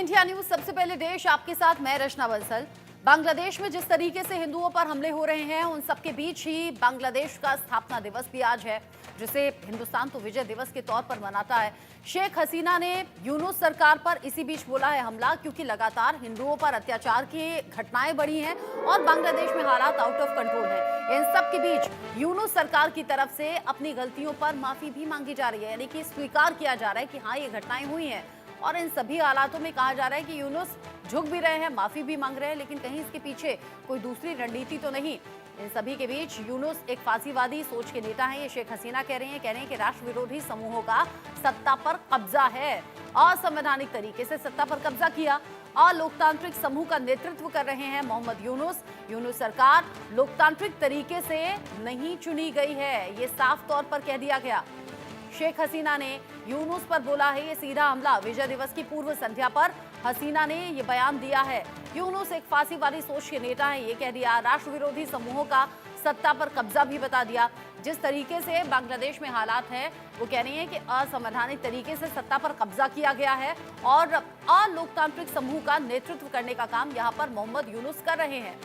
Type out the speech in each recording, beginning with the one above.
India news सबसे पहले देश आपके साथ मैं रचना बंसल। बांग्लादेश में जिस तरीके से हिंदुओं पर हमले हो रहे हैं उन सबके बीच ही बांग्लादेश का स्थापना दिवस भी आज है, जिसे हिंदुस्तान तो विजय दिवस के तौर पर मनाता है। शेख हसीना ने यूनुस सरकार पर इसी बीच बोला है हमला, क्योंकि लगातार हिंदुओं पर अत्याचार की घटनाएं बढ़ी हैं और बांग्लादेश में हालात आउट ऑफ कंट्रोल है। इन सब के बीच यूनुस सरकार की तरफ से अपनी गलतियों पर माफी भी मांगी जा रही है, यानी कि स्वीकार किया जा रहा है कि हाँ ये घटनाएं हुई हैं। और इन सभी हालातों में कहा जा रहा है कि यूनुस झुक भी रहे हैं, माफी भी मांग रहे हैं, लेकिन कहीं इसके पीछे कोई दूसरी रणनीति तो नहीं। इन सभी के बीच यूनुस एक फांसीवादी सोच के नेता हैं, ये शेख हसीना कह रहे हैं कि राष्ट्र विरोधी समूहों का सत्ता पर कब्जा है। असंवैधानिक तरीके से सत्ता पर कब्जा किया, अलोकतांत्रिक समूह का नेतृत्व कर रहे हैं मोहम्मद यूनुस। यूनुस सरकार लोकतांत्रिक तरीके से नहीं चुनी गई है, ये साफ तौर पर कह दिया गया। शेख हसीना ने यूनुस पर बोला है ये सीधा हमला। विजय दिवस की पूर्व संध्या पर हसीना ने ये बयान दिया है। यूनुस एक फांसीवादी सोच के नेता है, ये कह दिया। राष्ट्र विरोधी समूहों का सत्ता पर कब्जा भी बता दिया। जिस तरीके से बांग्लादेश में हालात हैं, वो कह रही है कि असंवैधानिक तरीके से सत्ता पर कब्जा किया गया है और अलोकतांत्रिक समूह का नेतृत्व करने का काम यहाँ पर मोहम्मद यूनुस कर रहे हैं,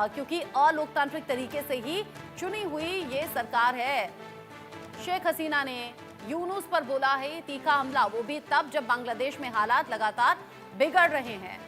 क्योंकि अलोकतांत्रिक तरीके से ही चुनी हुई ये सरकार है। शेख हसीना ने यूनुस पर बोला है तीखा हमला, वो भी तब जब बांग्लादेश में हालात लगातार बिगड़ रहे हैं।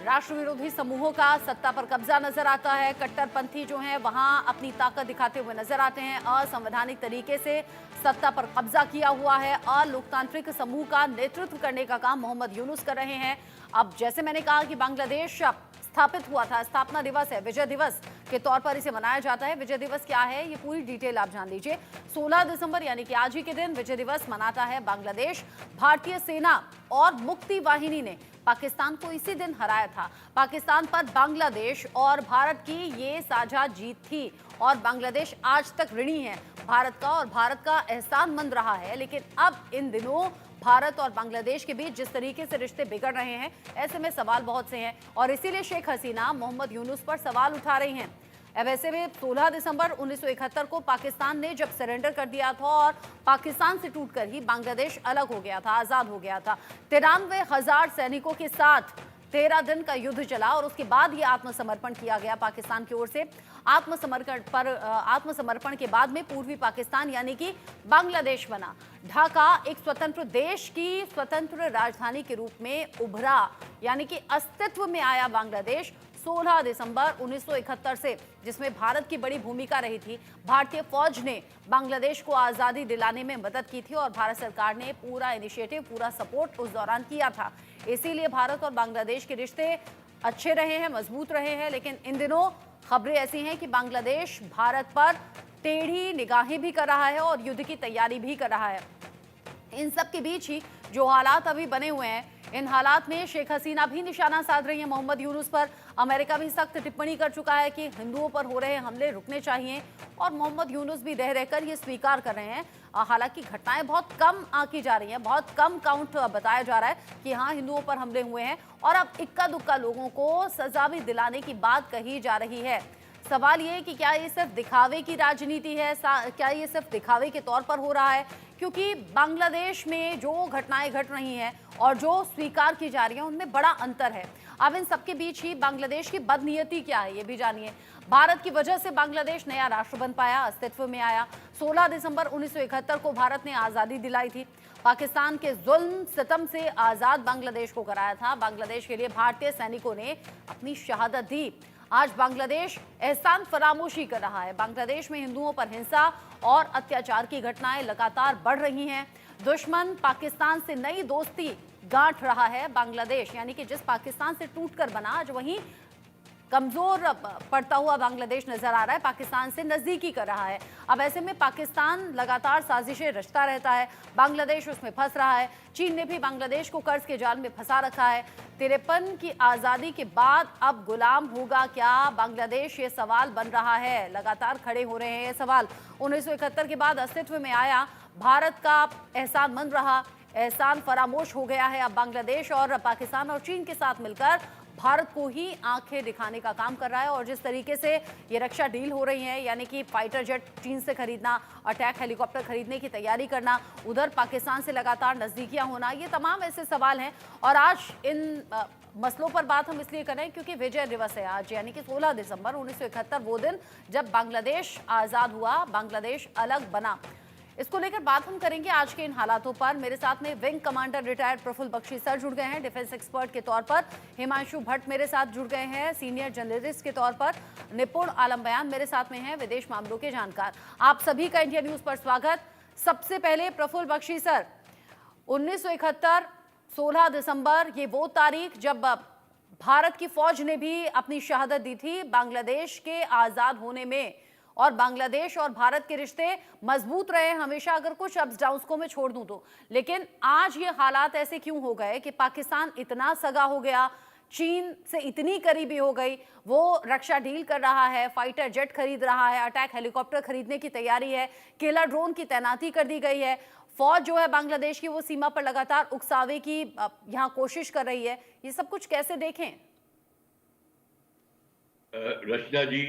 राष्ट्र विरोधी समूहों का सत्ता पर कब्जा नजर आता है। कट्टरपंथी जो हैं वहां अपनी ताकत दिखाते हुए नजर आते हैं। असंवैधानिक तरीके से सत्ता पर कब्जा किया हुआ है। अलोकतांत्रिक समूह का नेतृत्व करने का काम मोहम्मद यूनुस कर रहे हैं। अब जैसे मैंने कहा कि बांग्लादेश स्थापित हुआ था, स्थापना दिवस है, विजय दिवस के तौर पर इसे मनाया जाता है। विजय दिवस क्या है ये पूरी डिटेल आप जान लीजिए। 16 दिसंबर यानी कि आज ही के दिन विजय दिवस मनाता है बांग्लादेश। भारतीय सेना और मुक्ति वाहिनी ने पाकिस्तान को इसी दिन हराया था। पाकिस्तान पर बांग्लादेश और भारत की ये साझा जीत थी और बांग्लादेश आज तक ऋणी है भारत का और भारत का एहसानमंद रहा है। लेकिन अब इन दिनों भारत और बांग्लादेश के बीच जिस तरीके से रिश्ते बिगड़ रहे हैं, ऐसे में सवाल बहुत से हैं और इसीलिए शेख हसीना मोहम्मद यूनुस पर सवाल उठा रही हैं। अब ऐसे में 16 दिसंबर 1971 को पाकिस्तान ने जब सरेंडर कर दिया था और पाकिस्तान से टूटकर ही बांग्लादेश अलग हो गया था, आजाद हो गया था। 93,000 सैनिकों के साथ 13 दिन का युद्ध चला और उसके बाद ये आत्मसमर्पण किया गया पाकिस्तान की ओर से। आत्मसमर्पण के बाद में पूर्वी पाकिस्तान यानी कि बांग्लादेश बना। ढाका एक स्वतंत्र देश की स्वतंत्र राजधानी के रूप में उभरा, यानी कि अस्तित्व में आया बांग्लादेश 16 दिसंबर 1971 से, जिसमें भारत की बड़ी भूमिका रही थी। भारतीय फौज ने बांग्लादेश को आज़ादी दिलाने में मदद की थी और भारत सरकार ने पूरा इनिशिएटिव, पूरा सपोर्ट उस दौरान किया था। इसीलिए भारत और बांग्लादेश के रिश्ते अच्छे रहे हैं, मजबूत रहे हैं। लेकिन इन दिनों खबरें ऐसी हैं कि बांग्लादेश भारत पर टेढ़ी निगाहें भी कर रहा है और युद्ध की तैयारी भी कर रहा है। इन सब के बीच ही जो हालात अभी बने हुए हैं, इन हालात में शेख हसीना भी निशाना साध रही है मोहम्मद यूनुस पर। अमेरिका भी सख्त टिप्पणी कर चुका है कि हिंदुओं पर हो रहे हमले रुकने चाहिए और मोहम्मद यूनुस भी रह रहकर ये स्वीकार कर रहे हैं। हालांकि घटनाएं बहुत कम आंकी जा रही हैं, बहुत कम काउंट बताया जा रहा है कि हाँ हिंदुओं पर हमले हुए हैं और अब इक्का दुक्का लोगों को सजा भी दिलाने की बात कही जा रही है। सवाल ये है कि क्या ये सिर्फ दिखावे की राजनीति है, क्या ये सिर्फ दिखावे के तौर पर हो रहा है? क्योंकि बांग्लादेश में जो घटनाएं घट रही हैं और जो स्वीकार की जा रही हैं उनमें बड़ा अंतर है। अब इन सबके बीच ही बांग्लादेश की बदनीयती क्या है ये भी जानिए। भारत की वजह से बांग्लादेश नया राष्ट्र बन पाया, अस्तित्व में आया। 16 दिसंबर 1971 को भारत ने आज़ादी दिलाई थी। पाकिस्तान के जुल्म सितम से आज़ाद बांग्लादेश को कराया था। बांग्लादेश के लिए भारतीय सैनिकों ने अपनी शहादत दी। आज बांग्लादेश एहसान फरामोशी कर रहा है। बांग्लादेश में हिंदुओं पर हिंसा और अत्याचार की घटनाएं लगातार बढ़ रही हैं। दुश्मन पाकिस्तान से नई दोस्ती गांठ रहा है बांग्लादेश, यानी कि जिस पाकिस्तान से टूटकर बना आज वहीं कमजोर पड़ता हुआ बांग्लादेश नजर आ रहा है, पाकिस्तान से नजदीकी कर रहा है। अब ऐसे में पाकिस्तान लगातार साजिशें रचता रहता है, बांग्लादेश उसमें फंस रहा है। चीन ने भी बांग्लादेश को कर्ज के जाल में फंसा रखा है। 53 की आज़ादी के बाद अब गुलाम होगा क्या बांग्लादेश, ये सवाल बन रहा है। लगातार खड़े हो रहे हैं ये सवाल। 1971 के बाद अस्तित्व में आया, भारत का एहसानमंद रहा, एहसान फरामोश हो गया है अब बांग्लादेश और पाकिस्तान और चीन के साथ मिलकर भारत को ही आंखें दिखाने का काम कर रहा है। और जिस तरीके से ये रक्षा डील हो रही है, यानी कि फाइटर जेट चीन से खरीदना, अटैक हेलीकॉप्टर खरीदने की तैयारी करना, उधर पाकिस्तान से लगातार नजदीकियां होना, ये तमाम ऐसे सवाल हैं। और आज इन मसलों पर बात हम इसलिए कर रहे हैं क्योंकि विजय दिवस है आज, यानी कि 16 दिसंबर 1971 वो दिन जब बांग्लादेश आजाद हुआ, बांग्लादेश अलग बना। इसको लेकर बात हम करेंगे आज के इन हालातों पर। मेरे साथ में wing commander retired Prafulla Bakshi sir जुड़ गए हैं डिफेंस एक्सपर्ट के तौर पर, हिमांशु भट्ट मेरे साथ जुड़ गए हैं सीनियर जर्नलिस्ट के तौर पर, निपुण आलम बयान मेरे साथ में हैं विदेश मामलों के जानकार। आप सभी का इंडिया न्यूज पर स्वागत। सबसे पहले प्रफुल्ल बख्शी सर, 1971 16 दिसंबर ये वो तारीख जब भारत की फौज ने भी अपनी शहादत दी थी बांग्लादेश के आजाद होने में, और बांग्लादेश और भारत के रिश्ते मजबूत रहे हमेशा, अगर कुछ अप्स डाउन्स को मैं छोड़ दूं तो। लेकिन आज ये हालात ऐसे क्यों हो गए कि पाकिस्तान इतना सगा हो गया, चीन से इतनी करीबी हो गई, वो रक्षा डील कर रहा है, फाइटर जेट खरीद रहा है, अटैक हेलीकॉप्टर खरीदने की तैयारी है, किलर ड्रोन की तैनाती कर दी गई है, फौज जो है बांग्लादेश की वो सीमा पर लगातार उकसावे की यहाँ कोशिश कर रही है। ये सब कुछ कैसे देखें? Rachna ji,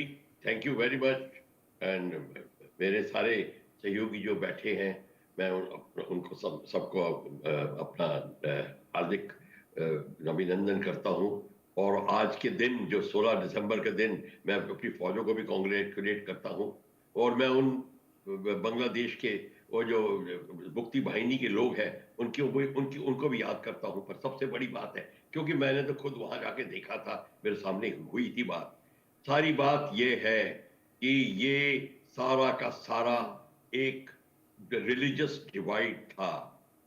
thank you very much. And मेरे सारे सहयोगी जो बैठे हैं, मैं उनको सबको अपना हार्दिक अभिनंदन करता हूं। और आज के दिन जो 16 दिसंबर के दिन, मैं अपनी फौजों को भी कांग्रेचुलेट करता हूं। और मैं उन बांग्लादेश के वो जो मुक्ति बाहिनी के लोग हैं उनको भी याद करता हूं। पर सबसे बड़ी बात है, क्योंकि मैंने तो खुद वहां जाके देखा था, मेरे सामने हुई थी बात, सारी बात ये है कि ये सारा का सारा एक रिलीजियस डिवाइड था।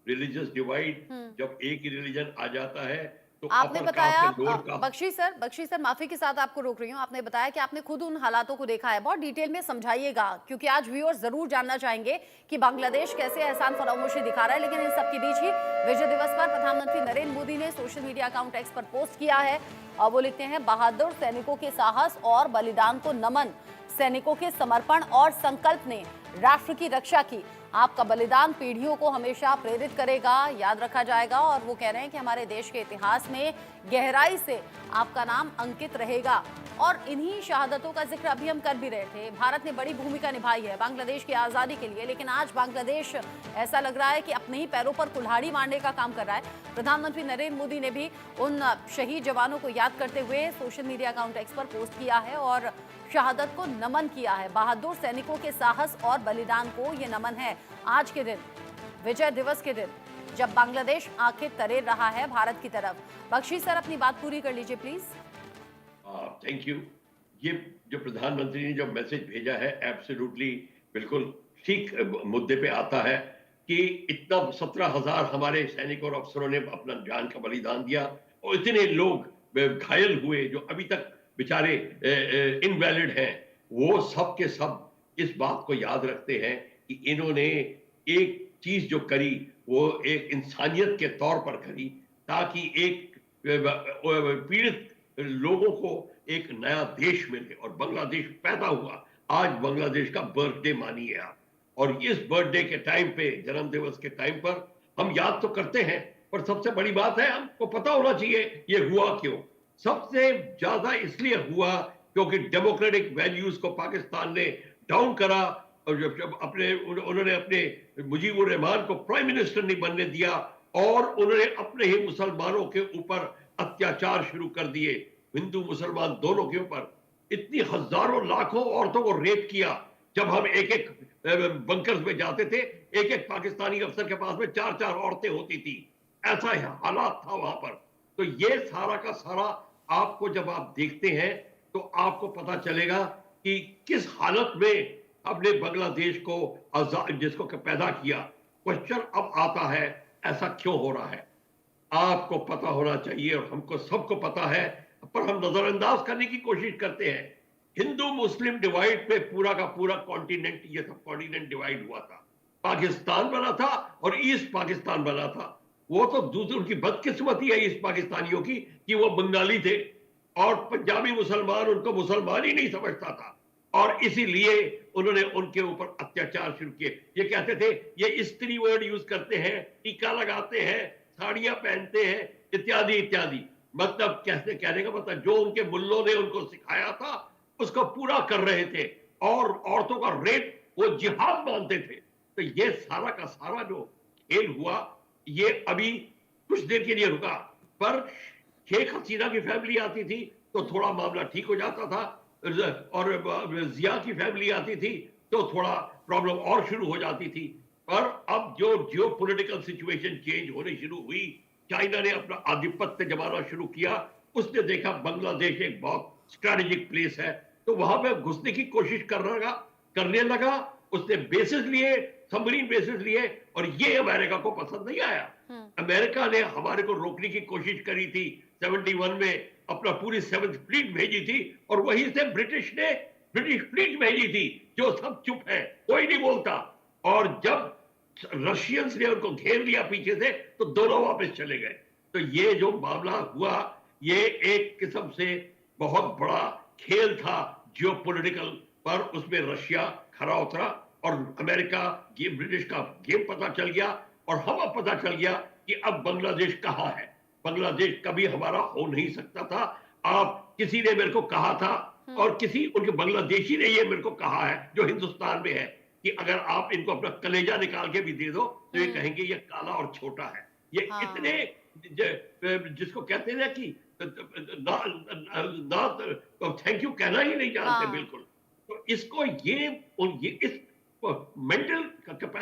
रिलीजियस डिवाइड, जब एक ही रिलीजन आ जाता है तो आपने बताया, बख्शी सर माफी के साथ आपको रोक रही हूँ, आपने बताया कि आपने खुद उन हालातों को देखा है। बहुत डिटेल में समझाइएगा, क्योंकि आज व्यूअर्स जरूर जानना चाहेंगे कि बांग्लादेश कैसे एहसान फरामोशी दिखा रहा है। लेकिन इन सबके बीच ही विजय दिवस पर प्रधानमंत्री नरेंद्र मोदी ने सोशल मीडिया अकाउंट एक्स पर पोस्ट किया है और वो लिखते हैं, बहादुर सैनिकों के साहस और बलिदान को नमन, सैनिकों के समर्पण और संकल्प ने राष्ट्र की रक्षा की। आपका बलिदान पीढ़ियों को हमेशा प्रेरित करेगा, याद रखा जाएगा। और वो कह रहे हैं कि हमारे देश के इतिहास में गहराई से आपका नाम अंकित रहेगा। और इन्हीं शहादतों का जिक्र अभी हम कर भी रहे थे। भारत ने बड़ी भूमिका निभाई है बांग्लादेश की आज़ादी के लिए, लेकिन आज बांग्लादेश ऐसा लग रहा है कि अपने ही पैरों पर कुल्हाड़ी मारने का काम कर रहा है। प्रधानमंत्री नरेंद्र मोदी ने भी उन शहीद जवानों को याद करते हुए सोशल मीडिया अकाउंट एक्स पर पोस्ट किया है और शहादत को नमन किया है। बहादुर सैनिकों के साहस और बलिदान को ये नमन है आज के दिन, विजय दिवस के दिन, जब बांग्लादेश आंखें तरेर रहा है भारत की तरफ। बख्शी सर, अपनी बात पूरी कर लीजिए प्लीज। Thank you. ये जो प्रधानमंत्री ने जो मैसेज भेजा है, एब्सोल्युटली बिल्कुल ठीक मुद्दे पे आता है कि इतना 17,000 हमारे सैनिकों और अफसरों ने अपना जान का बलिदान दिया और इतने लोग घायल हुए जो अभी तक बेचारे इनवैलिड हैं। वो सब के सब इस बात को याद रखते हैं कि इन्होंने एक चीज जो करी वो एक इंसानियत के तौर पर करी, ताकि एक पीड़ित लोगों को एक नया देश मिले और बांग्लादेश पैदा हुआ। आज बांग्लादेश का बर्थडे मानिए आप, और इस बर्थडे के टाइम पे, जन्म दिवस के टाइम पर हम याद तो करते हैं, पर सबसे बड़ी बात है हमको पता होना चाहिए ये हुआ क्यों। सबसे ज्यादा इसलिए हुआ क्योंकि डेमोक्रेटिक वैल्यूज को पाकिस्तान ने डाउन करा और जब उन्होंने अपने मुजीबुर रहमान को प्राइम मिनिस्टर नहीं बनने दिया और उन्होंने अपने ही मुसलमानों के ऊपर अत्याचार शुरू कर दिए, हिंदू मुसलमान दोनों के ऊपर। इतनी हजारों लाखों औरतों को रेप किया। जब हम एक एक बंकर्स में जाते थे, एक एक पाकिस्तानी अफसर के पास में 4-4 औरतें होती थी। ऐसा हालात था वहां पर। तो ये सारा का सारा आपको जब आप देखते हैं तो आपको पता चलेगा कि किस हालत में हमने बांग्लादेश को आजाद जिसको पैदा किया। क्वेश्चन अब आता है, ऐसा क्यों हो रहा है? आपको पता होना चाहिए और हमको सबको पता है, पर हम नजरअंदाज करने की कोशिश करते हैं। हिंदू मुस्लिम डिवाइड पे पूरा का पूरा कॉन्टिनेंट, ये सब कॉन्टिनेंट डिवाइड हुआ था। पाकिस्तान बना था और ईस्ट पाकिस्तान बना था। वो तो दूसरी उनकी बदकिस्मती है ईस्ट पाकिस्तानियों की कि वो बंगाली थे और पंजाबी मुसलमान उनको मुसलमान ही नहीं समझता था, और इसीलिए उन्होंने उनके ऊपर अत्याचार शुरू किए। ये कहते थे, ये स्त्री वर्ड यूज करते हैं, टीका लगाते हैं, साड़ियां पहनते हैं, इत्यादि इत्यादि। मतलब कैसे कहने का मतलब जो उनके मुल्लों ने उनको सिखाया था उसको पूरा कर रहे थे, और औरतों का रेप वो जिहाद मानते थे। तो ये सारा का सारा जो खेल हुआ, ये अभी कुछ देर के लिए रुका, पर शेख हसीना की फैमिली आती थी तो थोड़ा मामला ठीक हो जाता था, और जिया की फैमिली आती थी तो थोड़ा प्रॉब्लम और शुरू हो जाती थी। पर अब जो जियो पॉलिटिकल सिचुएशन चेंज होने शुरू हुई, चाइना ने अपना आधिपत्य जमाना शुरू किया, उसने देखा बांग्लादेश एक बहुत स्ट्रेटेजिक प्लेस है, तो वहां पे घुसने की कोशिश करने लगा। उसने बेसिस लिए, सबमरीन बेसिस लिए, और ये अमेरिका को पसंद नहीं आया। अमेरिका ने हमारे को रोकने की कोशिश करी थी 71 में, अपना पूरी 7th फ्लीट भेजी थी, और वहीं से ब्रिटिश फ्लीट भेजी थी, जो सब चुप है, कोई नहीं बोलता। और जब रशियंस ने उनको घेर लिया पीछे से, तो दोनों वापस चले गए। तो ये जो मामला हुआ, ये एक किस्म से बहुत बड़ा खेल था जियोपॉलिटिकल, पर उसमें रशिया खरा उतरा, और अमेरिका, ये ब्रिटिश का गेम पता चल गया, और हमें पता चल गया कि अब बांग्लादेश कहां है। बांग्लादेश कभी हमारा हो नहीं सकता था। आप किसी ने मेरे को कहा था, और किसी उनके बांग्लादेशी ने ये मेरे को कहा है जो हिंदुस्तान में है, कि अगर आप इनको अपना कलेजा निकाल के भी दे दो तो ये कहेंगे ये काला और छोटा है। ये इतने जिसको कहते हैं ना कि ना, ना थैंक यू कहना ही नहीं जानते बिल्कुल। तो इसको ये इस मेंटल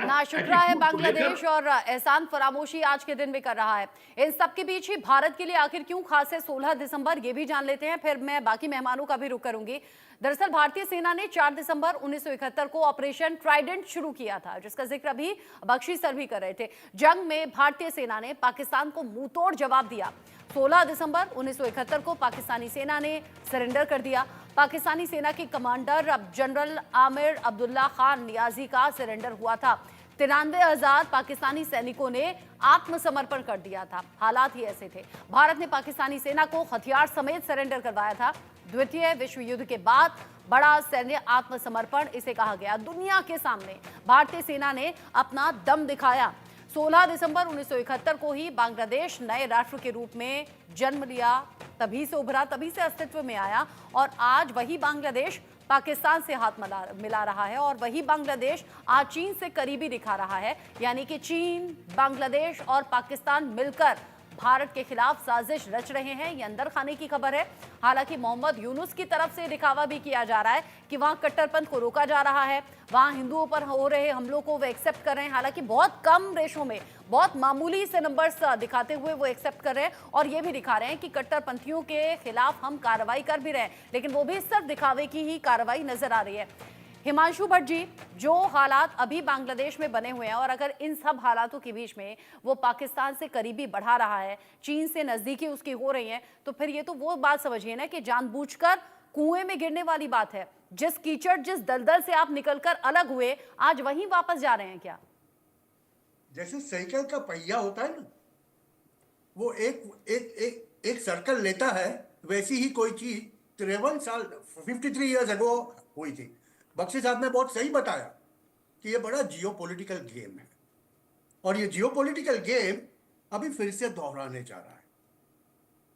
नाशुक्रा है बांग्लादेश, और एहसान फरामोशी आज के दिन भी कर रहा है। इन सब के बीच ही भारत के लिए आखिर क्यों खास है 16 दिसंबर, ये भी जान लेते हैं, फिर मैं बाकी मेहमानों का भी रुख करूंगी। दरअसल भारतीय सेना ने 4 दिसंबर 1971 को ऑपरेशन ट्राइडेंट शुरू किया था, जिसका जिक्र अभी बख्शी सर भी कर रहे थे। जंग में भारतीय सेना ने पाकिस्तान को मुंहतोड़ जवाब दिया। 16 दिसंबर 1971 को पाकिस्तानी सेना ने सरेंडर कर दिया। पाकिस्तानी सेना के कमांडर जनरल आमिर अब्दुल्ला खान नियाजी का सरेंडर हुआ था। 93,000 पाकिस्तानी सैनिकों ने आत्मसमर्पण कर दिया था। हालात ही ऐसे थे। भारत ने पाकिस्तानी सेना को हथियार समेत सरेंडर करवाया था। द्वितीय विश्व युद्ध के बाद बड़ा सैन्य आत्मसमर्पण इसे कहा गया। दुनिया के सामने भारतीय सेना ने अपना दम दिखाया। 16 दिसंबर 1971 को ही बांग्लादेश नए राष्ट्र के रूप में जन्म लिया, तभी से उभरा, तभी से अस्तित्व में आया, और आज वही बांग्लादेश पाकिस्तान से हाथ मिला रहा है, और वही बांग्लादेश आज चीन से करीबी दिखा रहा है। यानी कि चीन, बांग्लादेश और पाकिस्तान मिलकर भारत के खिलाफ साजिश रच रहे हैं। ये अंदर खाने की खबर है। हालांकि मोहम्मद यूनुस की तरफ से दिखावा भी किया जा रहा है कि वहां कट्टरपंथ को रोका जा रहा है, वहां हिंदुओं पर हो रहे हमलों को वो एक्सेप्ट कर रहे हैं। हालांकि बहुत कम रेशो में, बहुत मामूली से नंबर्स दिखाते हुए वो एक्सेप्ट कर रहे हैं, और ये भी दिखा रहे हैं कि कट्टरपंथियों के खिलाफ हम कार्रवाई कर भी रहे हैं, लेकिन वो भी सिर्फ दिखावे की ही कार्रवाई नजर आ रही है। हिमांशु भट्ट जी, जो हालात अभी बांग्लादेश में बने हुए हैं, और अगर इन सब हालातों के बीच में वो पाकिस्तान से करीबी बढ़ा रहा है, चीन से नजदीकी उसकी हो रही है, तो फिर ये तो वो बात समझिए ना कि जानबूझकर कुएं में गिरने वाली बात है। जिस कीचड़, जिस दलदल से आप निकलकर अलग हुए, आज वहीं वापस जा रहे हैं क्या? जैसे साइकिल का पहिया होता है ना, वो एक सर्कल लेता है, वैसी ही कोई चीज 53 साल 53 ईयर्स अगो हुई थी। बख्शी साहब ने बहुत सही बताया कि ये बड़ा जियोपॉलिटिकल गेम है, और ये जियोपॉलिटिकल गेम अभी फिर से दोहराने जा रहा है।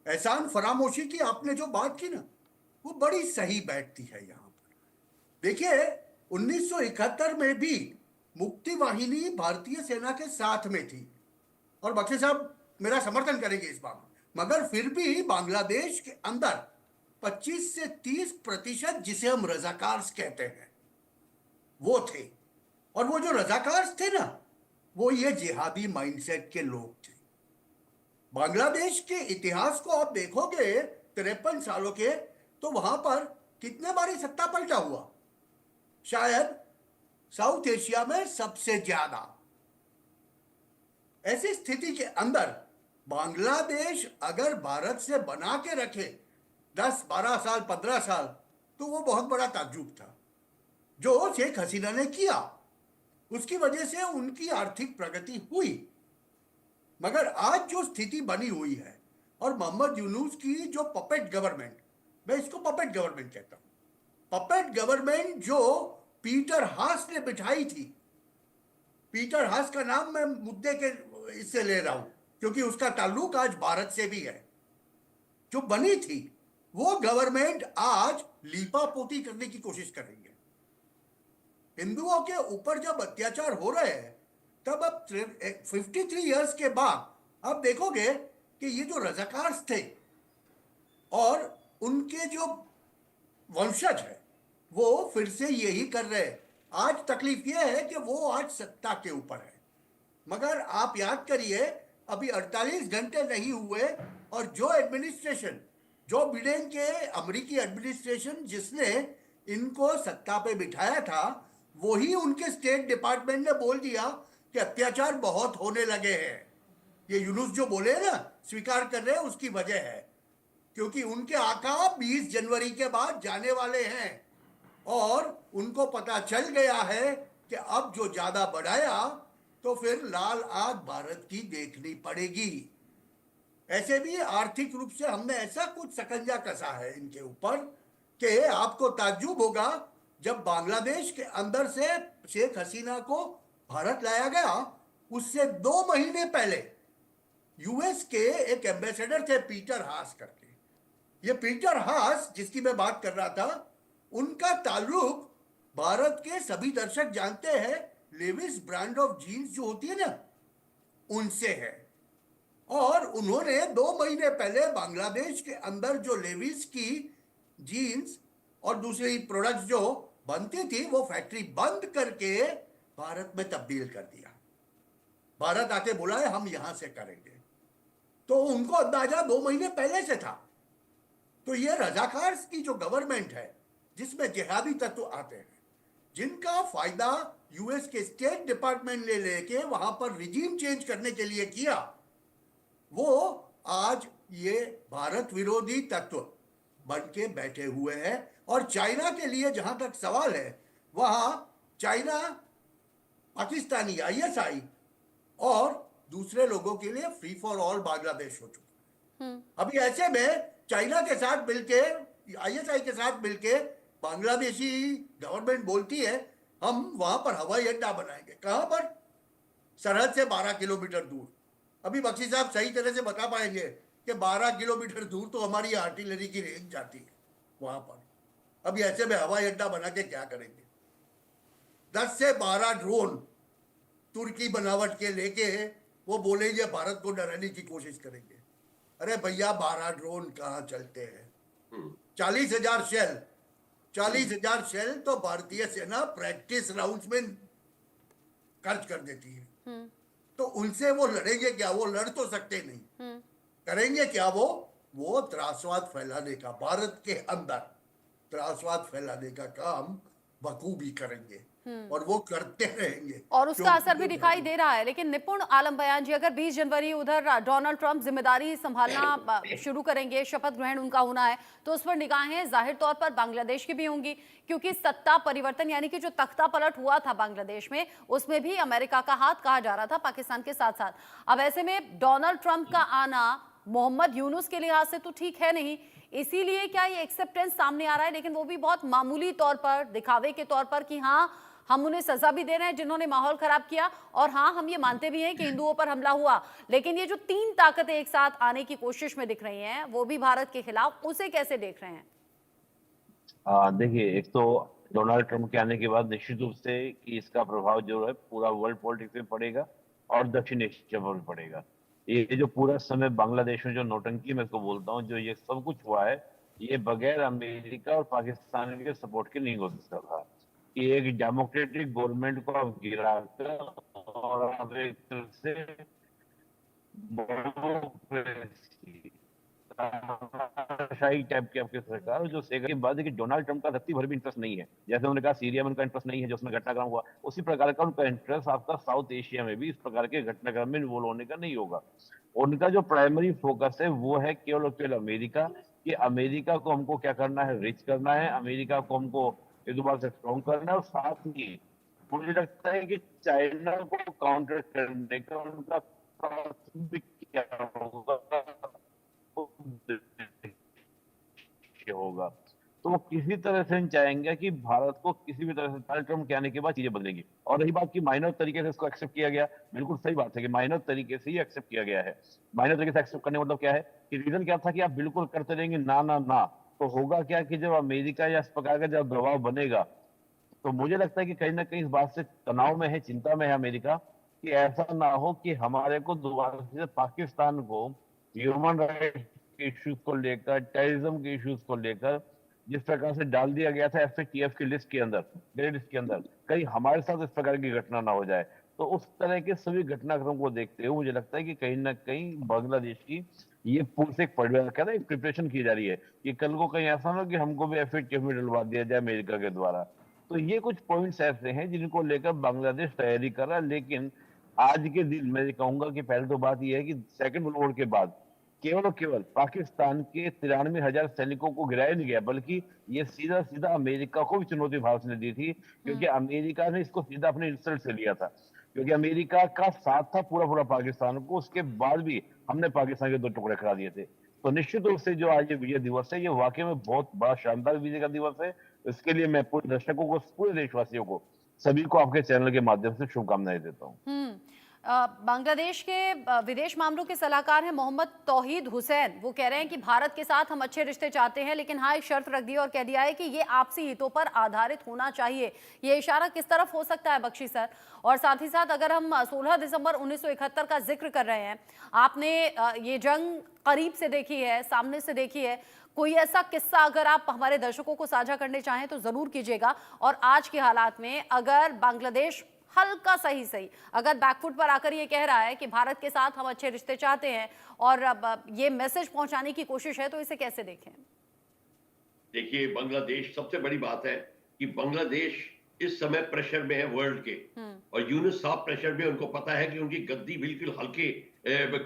एहसान फरामोशी की आपने जो बात की ना, वो बड़ी सही बैठती है यहाँ पर। देखिए, 1971 में भी मुक्ति वाहिनी भारतीय सेना के साथ में थी, और बख्शी साहब मेरा समर्थन करेंगे इस बात में, मगर फिर भी बांग्लादेश के अंदर 25 से 30% जिसे हम रजाकार कहते हैं वो थे, और वो जो रजाकार थे ना, वो ये जिहादी माइंडसेट के लोग थे। बांग्लादेश के इतिहास को आप देखोगे 53 सालों के, तो वहां पर कितने बारी सत्ता पलटा हुआ, शायद साउथ एशिया में सबसे ज्यादा। ऐसी स्थिति के अंदर बांग्लादेश अगर भारत से बना के रखे 10, 12 साल, 15 साल, तो वो बहुत बड़ा ताज्जुब था। जो शेख हसीना ने किया, उसकी वजह से उनकी आर्थिक प्रगति हुई। मगर आज जो स्थिति बनी हुई है, और मोहम्मद यूनुस की जो पपेट गवर्नमेंट, मैं इसको पपेट गवर्नमेंट कहता हूं, पपेट गवर्नमेंट जो पीटर हास ने बिठाई थी। पीटर हास का नाम मैं मुद्दे के इससे ले रहा हूं, क्योंकि उसका ताल्लुक आज भारत से भी है। जो बनी थी वो गवर्नमेंट आज लीपापोती करने की कोशिश कर रही है। हिंदुओं के ऊपर जब अत्याचार हो रहे हैं तब अब 53 इयर्स के बाद आप देखोगे कि ये जो रजाकार थे और उनके जो वंशज है वो फिर से यही कर रहे हैं। आज तकलीफ ये है कि वो आज सत्ता के ऊपर है, मगर आप याद करिए अभी 48 घंटे नहीं हुए और जो एडमिनिस्ट्रेशन, जो बिडेन के अमेरिकी एडमिनिस्ट्रेशन जिसने इनको सत्ता पे बिठाया था, वही उनके स्टेट डिपार्टमेंट ने बोल दिया कि अत्याचार बहुत होने लगे हैं। ये यूनुस जो बोले ना, स्वीकार कर रहे हैं, उसकी वजह है क्योंकि उनके आका 20 जनवरी के बाद जाने वाले हैं और उनको पता चल गया है कि अब जो ज्यादा बढ़ाया तो फिर लाल आग भारत की देखनी पड़ेगी। ऐसे भी आर्थिक रूप से हमने ऐसा कुछ शकंजा कसा है इनके ऊपर कि आपको ताज्जुब होगा। जब बांग्लादेश के अंदर से शेख हसीना को भारत लाया गया, उससे 2 महीने पहले यूएस के एक एम्बेसडर थे पीटर हास करके। ये पीटर हास जिसकी मैं बात कर रहा था, उनका ताल्लुक भारत के सभी दर्शक जानते हैं लेविस ब्रांड ऑफ जीन्स जो होती है ना, उनसे है। और उन्होंने 2 महीने पहले बांग्लादेश के अंदर जो लेविस की जीन्स और दूसरी प्रोडक्ट्स जो बनती थी वो फैक्ट्री बंद करके भारत में तब्दील कर दिया। भारत आके बोला है हम यहां से करेंगे, तो उनको अंदाजा 2 महीने पहले से था। तो ये रजाकार की जो गवर्नमेंट है जिसमें जिहादी तत्व आते हैं, जिनका फायदा यूएस के स्टेट डिपार्टमेंट ने लेके वहां पर रिजीम चेंज करने के लिए किया, वो आज ये भारत विरोधी तत्व बन के बैठे हुए हैं। और चाइना के लिए जहां तक सवाल है, वहां चाइना पाकिस्तानी आईएसआई और दूसरे लोगों के लिए फ्री फॉर ऑल बांग्लादेश हो चुका है। अभी ऐसे में चाइना के साथ मिलके, आईएसआई के साथ मिलके बांग्लादेशी गवर्नमेंट बोलती है हम वहां पर हवाई अड्डा बनाएंगे। कहां पर? सरहद से 12 किलोमीटर दूर। अभी बख्शी साहब सही तरह से बता पाएंगे कि 12 किलोमीटर दूर तो हमारी आर्टिलरी की रेंज जाती है वहां पर। अभी ऐसे में हवाई अड्डा बना के क्या करेंगे? 10 से 12 ड्रोन तुर्की बनावट के लेके वो बोलेंगे भारत को डराने की कोशिश करेंगे। अरे भैया 12 ड्रोन कहाँ चलते हैं? 40,000 शेल, 40,000 शेल तो भारतीय सेना प्रैक्टिस राउंड्स में खर्च कर देती है। तो उनसे वो लड़ेंगे क्या? वो लड़ तो सकते नहीं। करेंगे क्या? वो त्रासवाद फैलाने का, भारत के अंदर त्रासवाद फैलाने का काम बखूबी करेंगे और वो करते रहेंगे और उसका असर भी दिखाई दे रहा है। लेकिन निपुण आलम बयान जी, अगर 20 जनवरी उधर डोनाल्ड ट्रंप जिम्मेदारी संभालना शुरू करेंगे, शपथ ग्रहण उनका होना है, तो उस पर निगाहें जाहिर तौर पर बांग्लादेश की भी होंगी, क्योंकि सत्ता परिवर्तन यानी कि जो तख्ता पलट हुआ था बांग्लादेश में, उसमें भी अमेरिका का हाथ कहा जा रहा था पाकिस्तान के साथ साथ। अब ऐसे में डोनाल्ड ट्रंप का आना मोहम्मद यूनुस के लिहाज से तो ठीक है नहीं, इसीलिए क्या ये एक्सेप्टेंस सामने आ रहा है, लेकिन वो भी बहुत मामूली तौर पर, दिखावे के तौर पर कि हाँ हम उन्हें सजा भी दे रहे हैं जिन्होंने माहौल खराब किया, और हाँ हम ये मानते भी हैं कि हिंदुओं पर हमला हुआ। लेकिन ये जो 3 ताकतें एक साथ आने की कोशिश में दिख रही हैं, वो भी भारत के खिलाफ, उसे कैसे देख रहे हैं? देखिए, एक तो डोनाल्ड ट्रंप के आने के बाद निश्चित रूप से कि इसका प्रभाव जो है पूरा वर्ल्ड पॉलिटिक्स में पड़ेगा और दक्षिण एशिया पर भी पड़ेगा। ये जो पूरा समय बांग्लादेश में जो नौटंकी मैं इसको बोलता हूँ, जो ये सब कुछ हुआ है, ये बगैर अमेरिका और पाकिस्तान के सपोर्ट के नहीं हो सकता था। कि एक डेमोक्रेटिक गवर्नमेंट को आप गिराकर और आप एक तरफ से शाही टाइप की आपकी सरकार जो सेगा की बात है कि डोनाल्ड ट्रंप का रत्ती भर भी इंटरेस्ट नहीं है। जैसे उन्होंने कहा सीरिया में उनका इंटरेस्ट नहीं है जो उसमें घटनाक्रम हुआ, उसी प्रकार का उनका इंटरेस्ट आपका साउथ एशिया में भी इस प्रकार के घटनाक्रम में इन्वॉल्व होने का नहीं होगा। उनका जो प्राइमरी फोकस है वो है केवल और केवल अमेरिका, कि अमेरिका को हमको क्या करना है, रिच करना है, अमेरिका को हमको एक दोबारा से स्ट्रॉन्ग करना है, और साथ ही मुझे लगता है कि चाइना को काउंटर करने का उनका प्राथमिक क्या होगा, तो वो किसी तरह से नहीं चाहेंगे कि भारत को किसी भी तरह से डोनाल्ड ट्रम्प के आने के बाद चीजें बदलेंगी। और रही बात की माइनर तरीके से इसको एक्सेप्ट किया गया, बिल्कुल सही बात है कि माइनर तरीके से ही एक्सेप्ट किया गया है। माइनर तरीके से एक्सेप्ट करने का मतलब क्या है कि रीजन क्या था कि आप बिल्कुल करते रहेंगे ना ना ना, तो होगा क्या कि जब अमेरिका या इस प्रकार का जब दबाव बनेगा, तो मुझे लगता है कि कहीं ना कहीं इस बात से तनाव में है, चिंता में है अमेरिका, कि ऐसा ना हो कि हमारे को दोबारा से पाकिस्तान को ह्यूमन राइट्स के इश्यूज को लेकर, टेररिज्म के इश्यूज को लेकर जिस प्रकार से डाल दिया गया था एफएटीएफ की लिस्ट के अंदर, ग्रे लिस्ट के अंदर, कहीं हमारे साथ इस प्रकार की घटना ना हो जाए। तो उस तरह के सभी घटनाक्रम को देखते हुए मुझे लगता है कि कहीं ना कहीं बांग्लादेश की ये पूरी से एक प्रिपरेशन की जा रही है कि कल को कहीं ऐसा ना हो कि हमको भी एफएटीएफ में डलवा दिया जाए अमेरिका के द्वारा। तो ये कुछ पॉइंट्स ऐसे हैं जिनको लेकर बांग्लादेश तैयारी कर रहा है। लेकिन आज के दिन मैं कहूंगा कि पहले तो बात यह है कि सेकंड वर्ल्ड वॉर के बाद केवल और केवल पाकिस्तान के 93,000 सैनिकों को गिराया नहीं गया, बल्कि ये सीधा सीधा अमेरिका को भी चुनौती भारत ने दी थी, क्योंकि अमेरिका ने इसको सीधा अपने इंसल्ट से लिया था, क्योंकि अमेरिका का साथ था पूरा पूरा पाकिस्तान को। उसके बाद भी हमने पाकिस्तान के 2 टुकड़े करा दिए थे। तो निश्चित रूप से जो आज ये विजय दिवस है, ये वाकई में बहुत बड़ा शानदार विजय का दिवस है। इसके लिए मैं पूरे दर्शकों को, पूरे देशवासियों को, सभी को आपके चैनल के माध्यम से शुभकामनाएं देता हूँ। बांग्लादेश के विदेश मामलों के सलाहकार हैं मोहम्मद तौहीद हुसैन। वो कह रहे हैं कि भारत के साथ हम अच्छे रिश्ते चाहते हैं, लेकिन हाँ एक शर्त रख दी और कह दिया है कि ये आपसी हितों पर आधारित होना चाहिए। ये इशारा किस तरफ हो सकता है बख्शी सर? और साथ ही साथ अगर हम 16 दिसंबर 1971 का जिक्र कर रहे हैं, आपने ये जंग करीब से देखी है, सामने से देखी है, कोई ऐसा किस्सा अगर आप हमारे दर्शकों को साझा करने चाहें तो जरूर कीजिएगा। और आज के हालात में अगर बांग्लादेश हल्का सही अगर बैकफुट पर आकर ये कह रहा है कि भारत के साथ हम अच्छे रिश्ते चाहते हैं और अब ये मैसेज पहुंचाने की कोशिश है, तो इसे कैसे देखें? देखिए, बांग्लादेश, सबसे बड़ी बात है कि बांग्लादेश इस समय प्रेशर में है वर्ल्ड के, और यूनुस साहब प्रेशर में, उनको पता है कि उनकी गद्दी बिल्कुल हल्के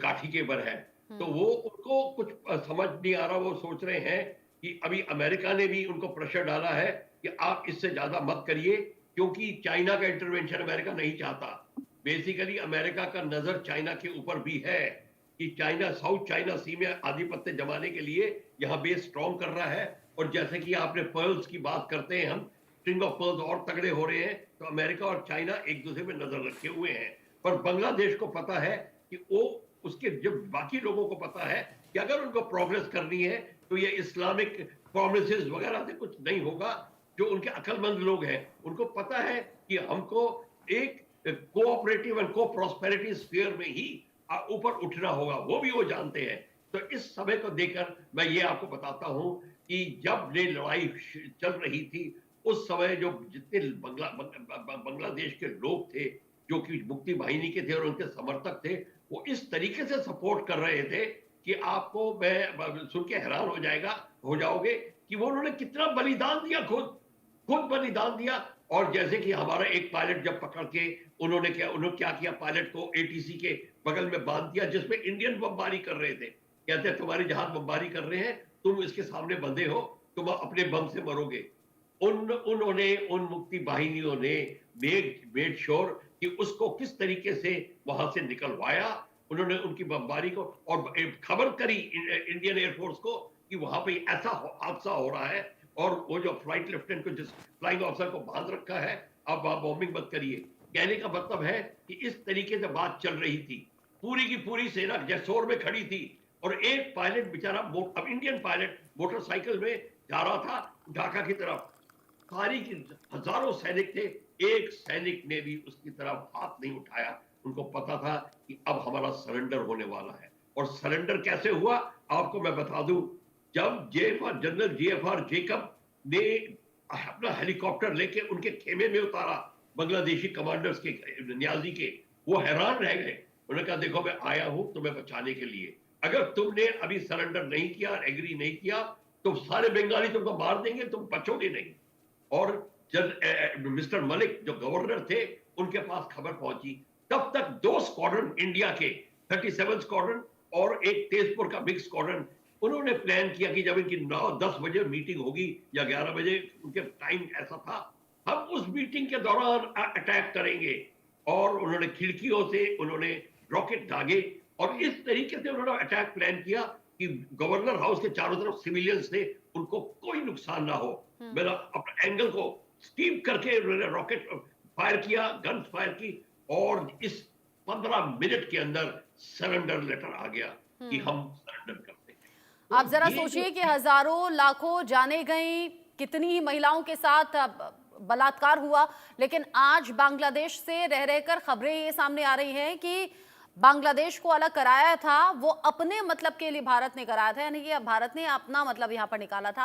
काठी के ऊपर है। तो वो, उनको कुछ समझ नहीं आ रहा। वो सोच रहे हैं कि अभी अमेरिका ने भी उनको प्रेशर डाला है कि आप इससे ज्यादा मत करिए, क्योंकि चाइना का इंटरवेंशन अमेरिका नहीं चाहता। बेसिकली अमेरिका का नजर चाइना के ऊपर भी है कि चाइना साउथ चाइना सी में आधिपत्य जमाने के लिए यहाँ बेस स्ट्रॉन्ग कर रहा है। और जैसे कि आपने पर्ल्स की बात करते हैं, हम स्ट्रिंग ऑफ पर्ल्स और तगड़े हो रहे हैं, तो अमेरिका और चाइना एक दूसरे में नजर रखे हुए हैं। पर बांग्लादेश को पता है कि वो, उसके जब बाकी लोगों को पता है कि अगर उनको प्रोग्रेस करनी है तो ये इस्लामिक प्रोमिसेस वगैरह से कुछ नहीं होगा। जो उनके अकलमंद लोग हैं, उनको पता है कि हमको एक कोऑपरेटिव एंड को प्रोस्पेरिटी स्फीयर में ही ऊपर उठना होगा, वो भी वो जानते हैं। तो इस समय को देखकर मैं ये आपको बताता हूं कि जब ये लड़ाई चल रही थी, उस समय जो जितने बांग्लादेश के लोग थे, जो कि मुक्ति वाहिनी के थे और उनके समर्थक थे, वो इस तरीके से सपोर्ट कर रहे थे कि आपको, मैं सुन के हैरान हो जाओगे कि वो उन्होंने कितना बलिदान दिया, खुद बलिदान दिया। और जैसे कि हमारा एक पायलट जब पकड़ के उन्होंने क्या किया, पायलट को एटीसी के बगल में बांध दिया, जिसमें इंडियन बमबारी कर रहे थे। कहते हैं तुम्हारे जहाज बमबारी कर रहे हैं, तुम इसके सामने बंधे हो, तुम अपने बम से मरोगे। उन्होंने, उन मुक्ति वाहिनियों ने मेड श्योर कि उसको किस तरीके से वहां से निकलवाया। उन्होंने उनकी बमबारी को, और खबर करी इंडियन एयरफोर्स को कि वहां पे ऐसा हादसा हो रहा है, और वो जो फ्लाइट लेफ्टिनेंट को, जिस फ्लाइंग ऑफिसर को बांध रखा है, अब वहां बॉम्बिंग मत करिए। कहने का मतलब है कि इस तरीके से बात चल रही थी। पूरी की पूरी सेना जैसोर में खड़ी थी, और एक पायलट बेचारा, अब इंडियन पायलट मोटरसाइकिल में जा रहा था ढाका की तरफ। सारी हजारों सैनिक थे, एक सैनिक ने भी उसकी तरफ हाथ नहीं उठाया। उनको पता था कि अब हमारा सरेंडर होने वाला है। और सरेंडर कैसे हुआ आपको मैं बता दूं। जब जनरल जेएफआर जेकब ने अपना हेलीकॉप्टर लेके उनके खेमे में उतारा बांग्लादेशी कमांडर्स के, न्याजी के, वो हैरान रह गए। उन्होंने कहा देखो मैं आया हूं तुम्हें बचाने के लिए, अगर तुमने अभी सरेंडर नहीं किया, एग्री नहीं किया, तो सारे बंगाली तुमको मार देंगे, तुम बचोगे नहीं। और जब मिस्टर मलिक जो गवर्नर थे, उनके पास खबर पहुंची, तब तक 2 स्क्वाड्रन इंडिया के, 37 स्क्वाड्रन और एक तेजपुर का बिग स्क्वाड्रन, उन्होंने प्लान किया कि जब इनकी 9-10 बजे मीटिंग होगी या 11 बजे, उनके टाइम ऐसा था, हम उस मीटिंग के दौरान अटैक करेंगे। और उन्होंने खिड़कियों से उन्होंने रॉकेट दागे, और इस तरीके से उन्होंने अटैक प्लान किया कि गवर्नर हाउस के चारों तरफ सिविलियंस थे, उनको कोई नुकसान ना हो। मेरा अपने एंगल को स्टीप करके उन्होंने रॉकेट फायर किया, गन फायर की, और इस 15 मिनट के अंदर सरेंडर लेटर आ गया कि हम सरेंडर करते हैं। आप जरा ये जो सोचिए कि हजारों लाखों जाने गई, कितनी ही महिलाओं के साथ बलात्कार हुआ, लेकिन आज बांग्लादेश से रह रहकर खबरें ये सामने आ रही हैं कि बांग्लादेश को अलग कराया था वो अपने मतलब के लिए भारत ने कराया था, यानी कि भारत ने अपना मतलब यहां पर निकाला था।